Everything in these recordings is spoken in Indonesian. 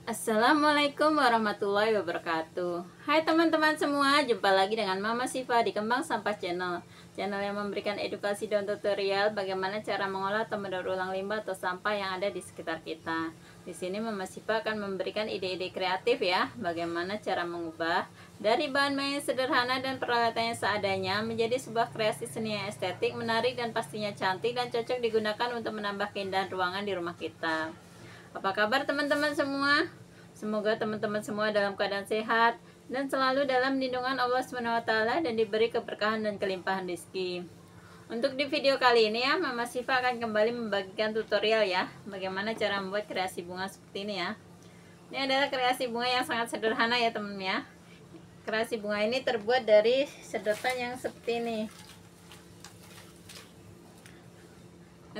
Assalamualaikum warahmatullahi wabarakatuh. Hai teman-teman semua, jumpa lagi dengan Mama Siva di Kembang Sampah Channel. Channel yang memberikan edukasi dan tutorial bagaimana cara mengolah atau mendaur ulang limbah atau sampah yang ada di sekitar kita. Di sini Mama Siva akan memberikan ide-ide kreatif ya, bagaimana cara mengubah dari bahan-bahan yang sederhana dan peralatannya seadanya menjadi sebuah kreasi seni yang estetik, menarik dan pastinya cantik dan cocok digunakan untuk menambah keindahan ruangan di rumah kita. Apa kabar teman-teman semua? Semoga teman-teman semua dalam keadaan sehat dan selalu dalam lindungan Allah SWT dan diberi keberkahan dan kelimpahan rezeki. Untuk di video kali ini ya, Mama Siva akan kembali membagikan tutorial ya, bagaimana cara membuat kreasi bunga seperti ini ya. Ini adalah kreasi bunga yang sangat sederhana ya teman-teman ya. Kreasi bunga ini terbuat dari sedotan yang seperti ini.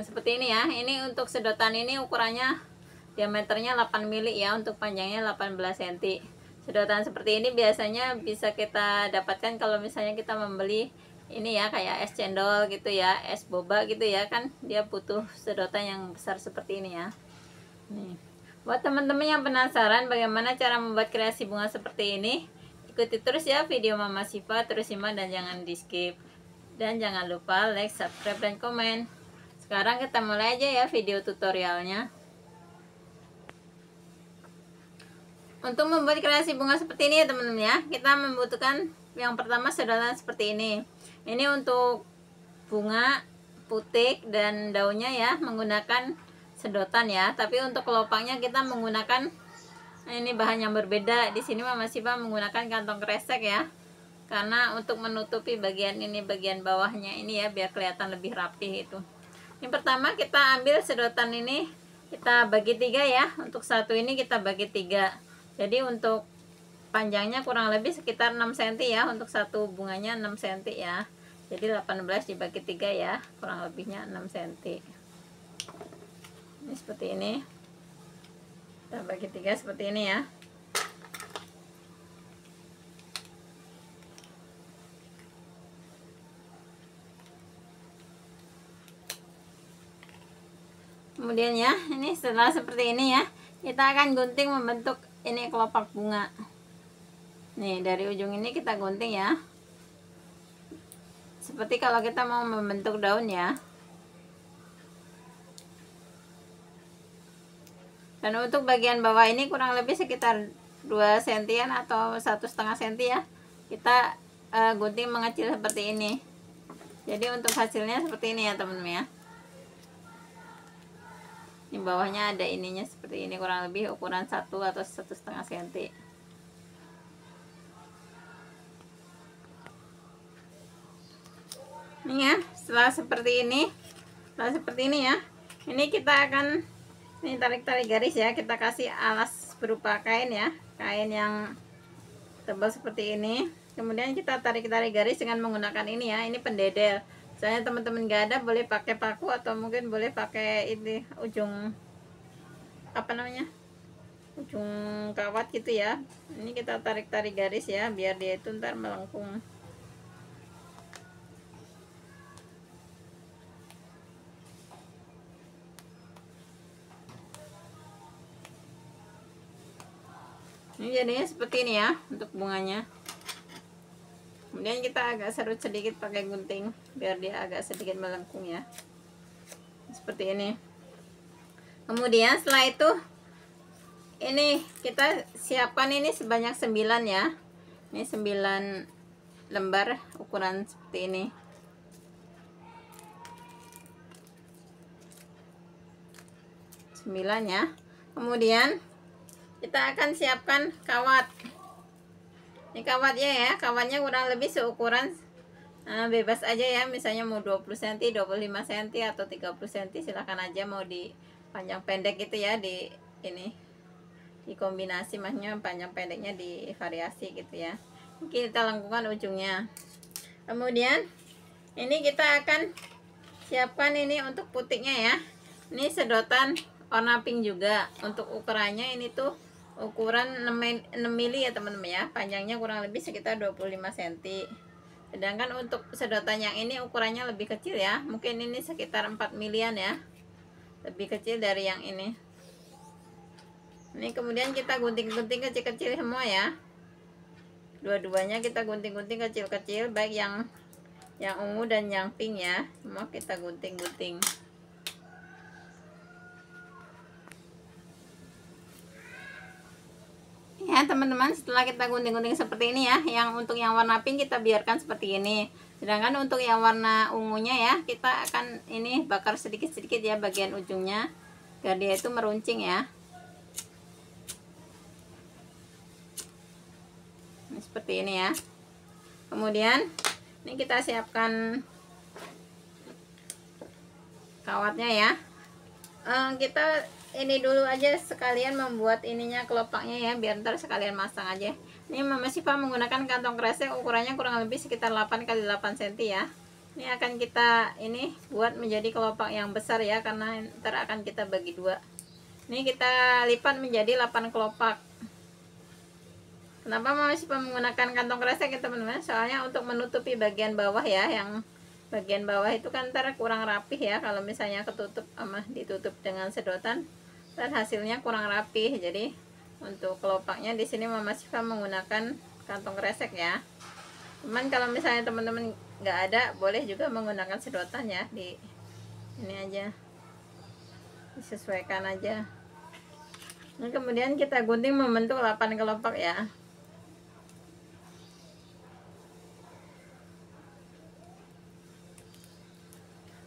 Yang seperti ini ya. Ini untuk sedotan ini ukurannya diameternya 8 mili ya, untuk panjangnya 18 cm. Sedotan seperti ini biasanya bisa kita dapatkan kalau misalnya kita membeli ini ya, kayak es cendol gitu ya, es boba gitu ya, kan dia butuh sedotan yang besar seperti ini ya. Nih, buat teman-teman yang penasaran bagaimana cara membuat kreasi bunga seperti ini, ikuti terus ya video Mama Siva, terus simak dan jangan di skip. Dan jangan lupa like, subscribe, dan komen. Sekarang kita mulai aja ya video tutorialnya. Untuk membuat kreasi bunga seperti ini ya teman-teman ya, kita membutuhkan yang pertama sedotan seperti ini. Ini untuk bunga, putik, dan daunnya ya menggunakan sedotan ya. Tapi untuk kelopaknya kita menggunakan ini bahan yang berbeda. Di sini Mama Siva menggunakan kantong kresek ya, karena untuk menutupi bagian ini, bagian bawahnya ini ya, biar kelihatan lebih rapi itu. Yang pertama kita ambil sedotan ini, kita bagi 3 ya. Untuk satu ini kita bagi 3. Jadi untuk panjangnya kurang lebih sekitar 6 cm ya, untuk satu bunganya 6 cm ya. Jadi 18 dibagi 3 ya, kurang lebihnya 6 cm. Ini seperti ini. Kita bagi 3 seperti ini ya. Kemudian ya, ini setelah seperti ini ya, kita akan gunting membentuk ini kelopak bunga. Nih, dari ujung ini kita gunting ya, seperti kalau kita mau membentuk daun ya. Dan untuk bagian bawah ini kurang lebih sekitar 2 cm atau 1,5 cm ya, kita gunting mengecil seperti ini. Jadi untuk hasilnya seperti ini ya teman-teman ya. Di bawahnya ada ininya seperti ini, kurang lebih ukuran 1 atau 1,5 cm. Ini ya, setelah seperti ini ya, ini kita akan ini tarik-tarik garis ya, kita kasih alas berupa kain ya, kain yang tebal seperti ini. Kemudian kita tarik-tarik garis dengan menggunakan ini ya, ini pendedel. Misalnya teman-teman gak ada, boleh pakai paku atau mungkin boleh pakai ini ujung apa namanya, ujung kawat gitu ya. Ini kita tarik-tarik garis ya, biar dia itu ntar melengkung. Ini jadinya seperti ini ya untuk bunganya. Kemudian kita agak serut sedikit pakai gunting biar dia agak sedikit melengkung ya, seperti ini. Kemudian setelah itu ini kita siapkan ini sebanyak 9 ya. Ini 9 lembar ukuran seperti ini. Sembilan ya. Kemudian kita akan siapkan kawat. Ini kawatnya ya, kawatnya kurang lebih seukuran bebas aja ya, misalnya mau 20 cm, 25 cm atau 30 cm, silahkan aja, mau di panjang pendek gitu ya, di ini dikombinasi, maksudnya panjang pendeknya di variasi gitu ya. Kita lengkungkan ujungnya. Kemudian ini kita akan siapkan ini untuk putiknya ya. Ini sedotan warna pink juga. Untuk ukurannya ini tuh ukuran 6 mili ya teman-teman ya, panjangnya kurang lebih sekitar 25 cm. Sedangkan untuk sedotan yang ini ukurannya lebih kecil ya, mungkin ini sekitar 4 milian ya, lebih kecil dari yang ini. Ini kemudian kita gunting-gunting kecil-kecil semua ya. Dua-duanya kita gunting-gunting kecil-kecil, baik yang ungu dan yang pink ya. Semua kita gunting-gunting. Ya teman-teman, setelah kita gunting-gunting seperti ini ya, yang untuk yang warna pink kita biarkan seperti ini. Sedangkan untuk yang warna ungunya ya, kita akan ini bakar sedikit-sedikit ya bagian ujungnya, biar dia itu meruncing ya. Ini seperti ini ya. Kemudian ini kita siapkan kawatnya ya. Kita ini dulu aja sekalian membuat ininya kelopaknya ya, biar ntar sekalian masang aja. Ini Mama Siva menggunakan kantong kresek, ukurannya kurang lebih sekitar 8 x 8 cm ya. Ini akan kita ini buat menjadi kelopak yang besar ya, karena ntar akan kita bagi dua. Ini kita lipat menjadi 8 kelopak. Kenapa Mama Siva menggunakan kantong kresek ya teman-teman? Soalnya untuk menutupi bagian bawah ya, yang bagian bawah itu kan ntar kurang rapih ya, kalau misalnya ketutup sama ditutup dengan sedotan, dan hasilnya kurang rapih. Jadi untuk kelopaknya di sini Mama Siva menggunakan kantong kresek ya. Cuman kalau misalnya teman-teman nggak ada, boleh juga menggunakan sedotan ya, di ini aja disesuaikan aja. Nah, kemudian kita gunting membentuk 8 kelopak ya.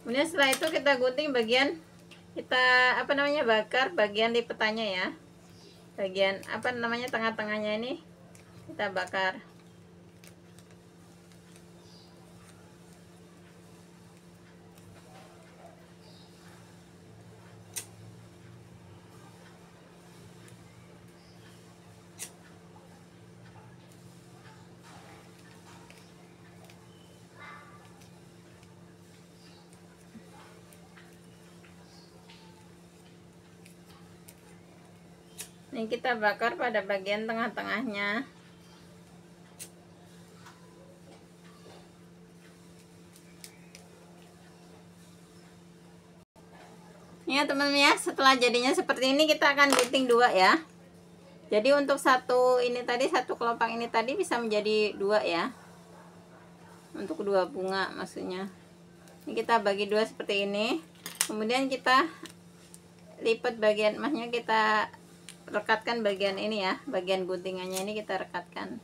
Kemudian setelah itu kita gunting bagian, kita bakar bagian lipetannya ya, bagian tengah-tengahnya ini kita bakar. Ini kita bakar pada bagian tengah-tengahnya. Ya teman-teman ya, setelah jadinya seperti ini kita akan gunting dua ya. Jadi untuk satu kelopak ini tadi bisa menjadi dua ya. Untuk dua bunga maksudnya. Ini kita bagi dua seperti ini. Kemudian kita lipat bagian emasnya, kita rekatkan bagian ini ya, bagian guntingannya ini kita rekatkan.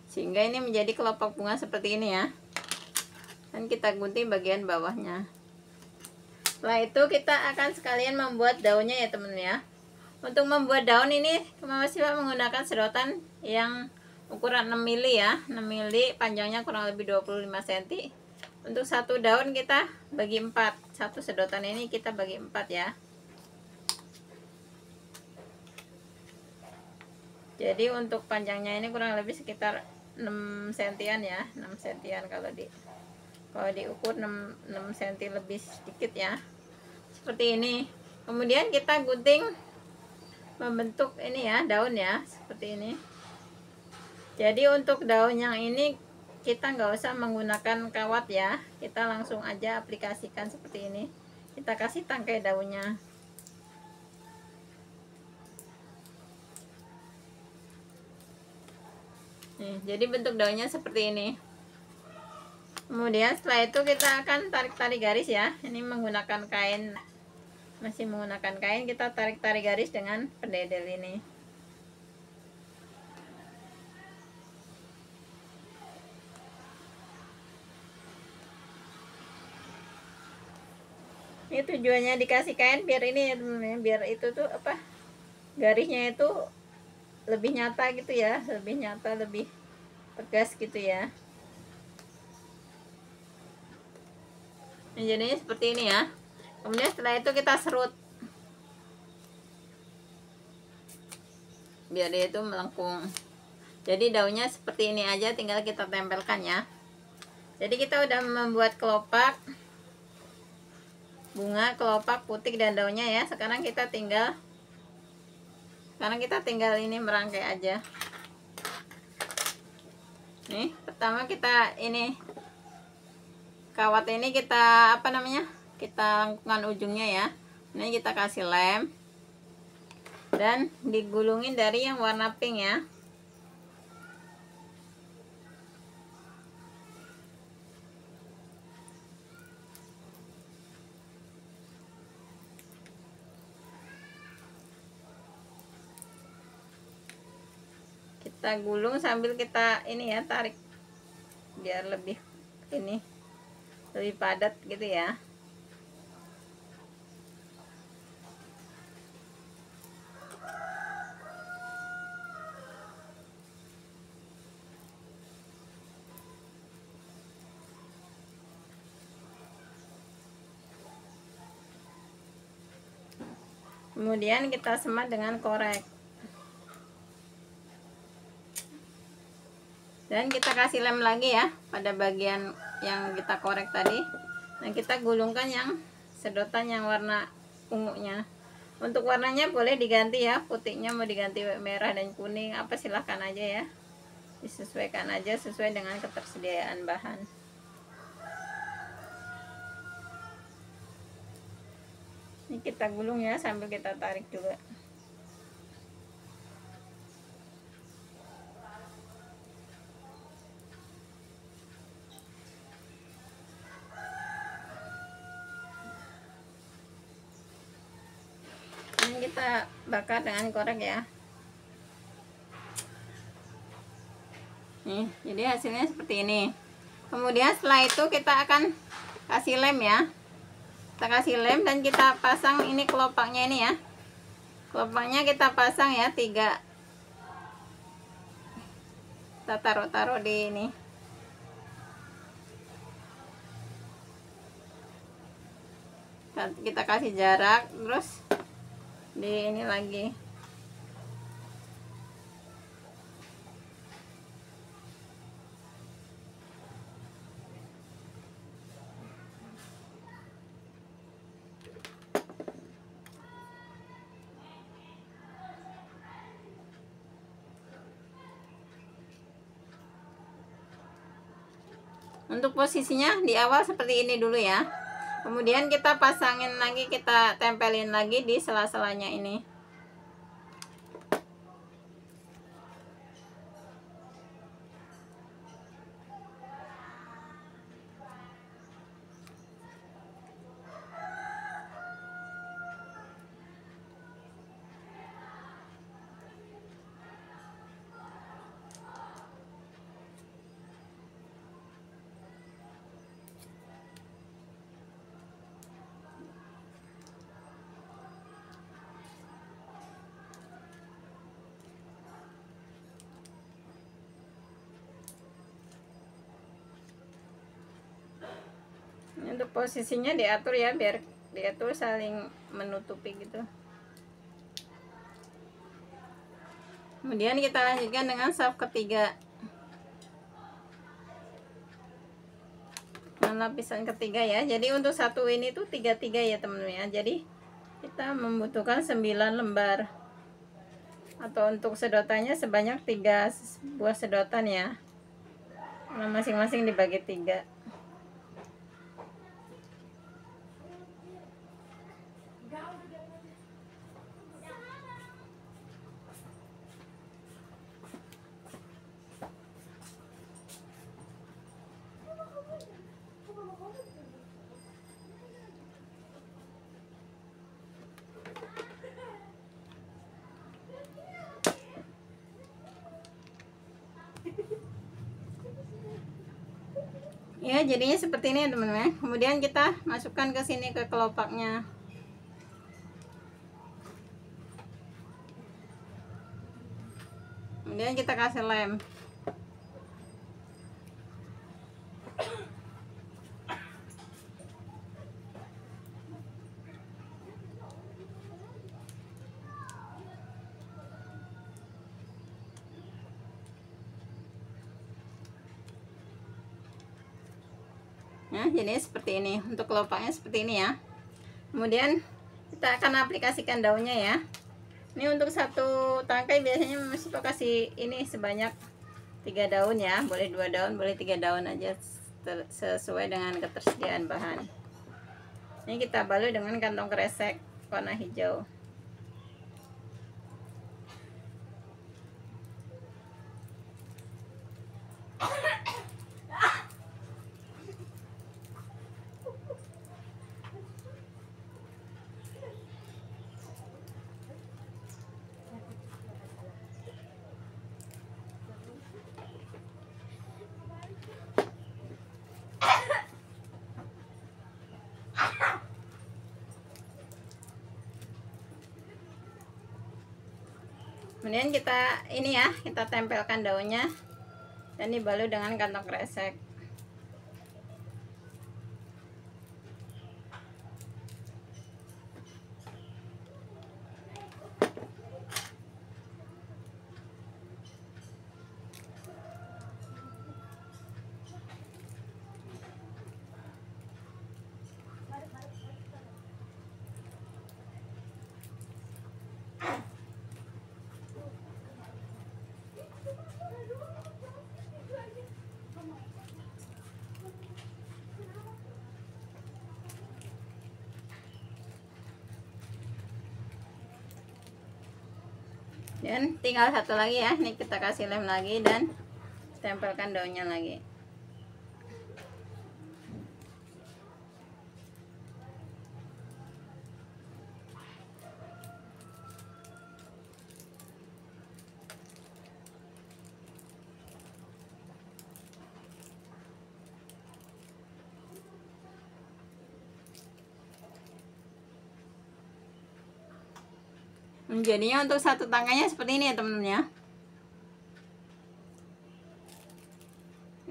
Sehingga ini menjadi kelopak bunga seperti ini ya. Dan kita gunting bagian bawahnya. Setelah itu kita akan sekalian membuat daunnya ya teman-teman ya. Untuk membuat daun ini Mama Siva menggunakan sedotan yang ukuran 6 mili ya, 6 mili, panjangnya kurang lebih 25 cm. Untuk satu daun kita bagi 4, satu sedotan ini kita bagi 4 ya. Jadi untuk panjangnya ini kurang lebih sekitar 6 cm ya, 6 cm kalau diukur 6 cm lebih sedikit ya. Seperti ini. Kemudian kita gunting membentuk ini ya, daun ya, seperti ini. Jadi untuk daun yang ini kita nggak usah menggunakan kawat ya, kita langsung aja aplikasikan seperti ini. Kita kasih tangkai daunnya. Nih, jadi bentuk daunnya seperti ini. Kemudian setelah itu kita akan tarik-tarik garis ya. Ini menggunakan kain, masih menggunakan kain, kita tarik-tarik garis dengan pendedel ini. Ini tujuannya dikasih kain biar ini ya teman-teman, biar itu tuh garisnya itu lebih nyata gitu ya, lebih nyata, lebih tegas gitu ya. Nah, jadinya seperti ini ya. Kemudian setelah itu kita serut biar dia itu melengkung. Jadi daunnya seperti ini aja, tinggal kita tempelkan ya. Jadi kita udah membuat kelopak bunga, kelopak, putik, dan daunnya ya. Sekarang kita tinggal ini merangkai aja. Nih, pertama kita ini kawat ini kita apa namanya, kita lengkungkan ujungnya ya. Ini kita kasih lem dan digulungin dari yang warna pink ya. Kita gulung sambil kita ini ya, tarik biar lebih ini, lebih padat gitu ya. Kemudian kita semat dengan korek. Dan kita kasih lem lagi ya pada bagian yang kita korek tadi. Nah, kita gulungkan yang sedotan yang warna ungunya. Untuk warnanya boleh diganti ya, putihnya mau diganti merah dan kuning, apa silahkan aja ya. Disesuaikan aja sesuai dengan ketersediaan bahan. Ini kita gulung ya sambil kita tarik juga. Ini kita bakar dengan korek ya. Nih, jadi hasilnya seperti ini. Kemudian setelah itu kita akan kasih lem ya. Kita kasih lem dan kita pasang ini kelopaknya ini ya. Kelopaknya kita pasang ya, 3. Kita taruh di ini. Kita kasih jarak, terus di ini lagi. Untuk posisinya di awal seperti ini dulu ya. Kemudian kita pasangin lagi, kita tempelin lagi di sela-selanya ini. Untuk posisinya diatur ya, biar dia tuh saling menutupi gitu. Kemudian kita lanjutkan dengan saf ketiga, dengan lapisan ketiga ya. Jadi untuk satu ini tuh 3 ya teman-teman ya. Jadi kita membutuhkan 9 lembar, atau untuk sedotannya sebanyak 3 buah sedotan ya. Nah, masing-masing dibagi 3. Ya, jadinya seperti ini ya teman-teman. Kemudian kita masukkan ke sini ke kelopaknya. Kemudian kita kasih lem. Nah, jadi seperti ini. Untuk kelopaknya seperti ini ya. Kemudian kita akan aplikasikan daunnya ya. Ini untuk satu tangkai biasanya masih kasih ini sebanyak 3 daun ya. Boleh 2 daun, boleh 3 daun aja, sesuai dengan ketersediaan bahan. Ini kita balut dengan kantong kresek warna hijau. Kemudian kita tempelkan daunnya dan dibalut dengan kantong kresek. Dan tinggal satu lagi ya, ini kita kasih lem lagi dan tempelkan daunnya lagi. Jadinya untuk satu tangkainya seperti ini ya teman-teman ya.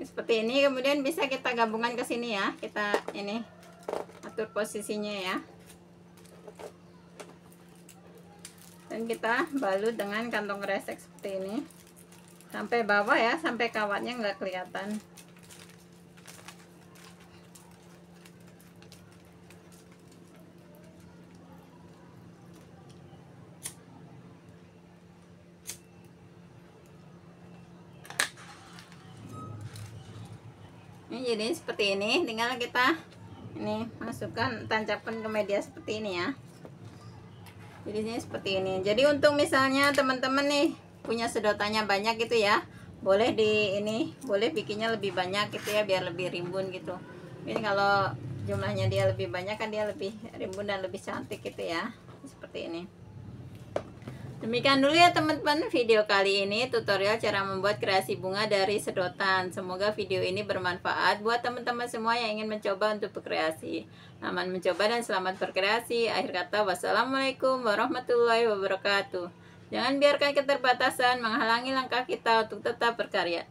Seperti ini, kemudian bisa kita gabungkan ke sini ya. Kita ini atur posisinya ya. Dan kita balut dengan kantong kresek seperti ini. Sampai bawah ya, sampai kawatnya nggak kelihatan. Ini jadi seperti ini, tinggal kita ini masukkan, tancapkan ke media seperti ini ya. Jadi ini seperti ini. Jadi untuk misalnya teman-teman nih punya sedotannya banyak gitu ya, boleh boleh bikinnya lebih banyak gitu ya, biar lebih rimbun gitu. Ini kalau jumlahnya dia lebih banyak kan dia lebih rimbun dan lebih cantik gitu ya. Seperti ini. Demikian dulu ya teman-teman video kali ini, tutorial cara membuat kreasi bunga dari sedotan. Semoga video ini bermanfaat buat teman-teman semua yang ingin mencoba untuk berkreasi. Selamat mencoba dan selamat berkreasi. Akhir kata, wassalamualaikum warahmatullahi wabarakatuh. Jangan biarkan keterbatasan menghalangi langkah kita untuk tetap berkarya.